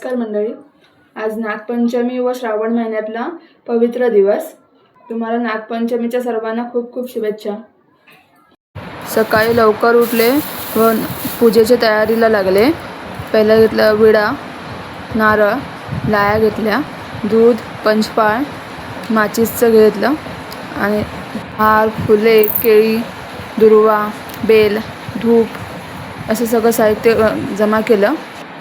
नमस्कार मंडळी, आज नागपंचमी व श्रावण महिन्यातला पवित्र दिवस। तुम्हाला नागपंचमीच्या सर्वांना खूप खूप शुभेच्छा। सकाळी लवकर उठले व पूजेच्या तयारीला लागले। पहिला घेतला विडा, नारळ, लाया घेतल्या, दूध, पंचपाळ, माचीसचं घेतलं आणि हार, फुले, केळी, दुर्वा, बेल, धूप असं सगळं साहित्य जमा केलं।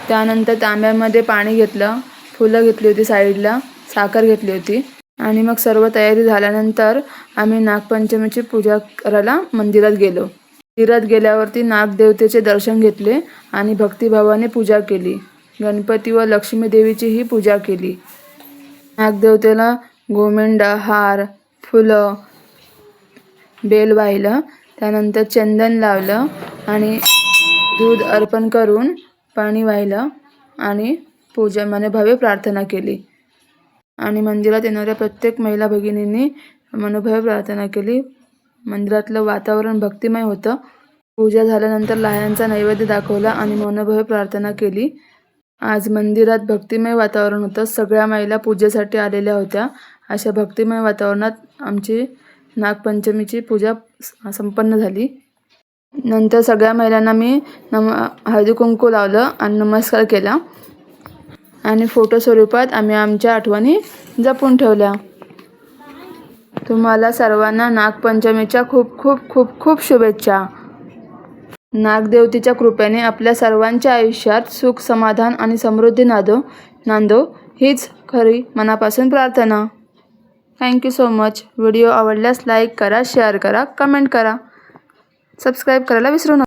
त्यानंतर तांब्यामध्ये पाणी घेतलं, फुलं घेतली होती साईडला, साखर घेतली होती आणि मग सर्व तयारी झाल्यानंतर आम्ही नागपंचमीची पूजा करायला मंदिरात गेलो। मंदिरात गेल्यावरती नागदेवतेचे दर्शन घेतले आणि भक्तिभावाने पूजा केली। गणपती व लक्ष्मी देवीचीही पूजा केली। नागदेवतेला गोमेंडा, हार, फुलं, बेल वाहिलं, त्यानंतर चंदन लावलं आणि दूध अर्पण करून पाणी वाहिलं आणि पूजा मनोभावे प्रार्थना केली आणि मंदिरात येणाऱ्या प्रत्येक महिला भगिनींनी मनोभावे प्रार्थना केली। मंदिरातलं वातावरण भक्तिमय होतं। पूजा झाल्यानंतर लाह्यांचा नैवेद्य दाखवला आणि मनोभावे प्रार्थना केली। आज मंदिरात भक्तिमय वातावरण होतं। सगळ्या महिला पूजेसाठी आलेल्या होत्या। अशा भक्तिमय वातावरणात आमची नागपंचमीची पूजा संपन्न झाली। नंतर सगळ्या महिलांना मी हळदी कुंकू लावलं आणि नमस्कार केला आणि फोटो स्वरूपात आम्ही आमच्या आठवणी जपून ठेवल्या। तुम्हाला सर्वांना नागपंचमीच्या खूप खूप खूप खूप शुभेच्छा। नागदेवतेच्या कृपेने आपल्या सर्वांच्या आयुष्यात सुख, समाधान आणि समृद्धी नांदो हीच खरी मनापासून प्रार्थना। Thank you so much. व्हिडिओ आवडल्यास लाईक करा, शेअर करा, कमेंट करा, सबस्क्राईब करायला विसरू नका।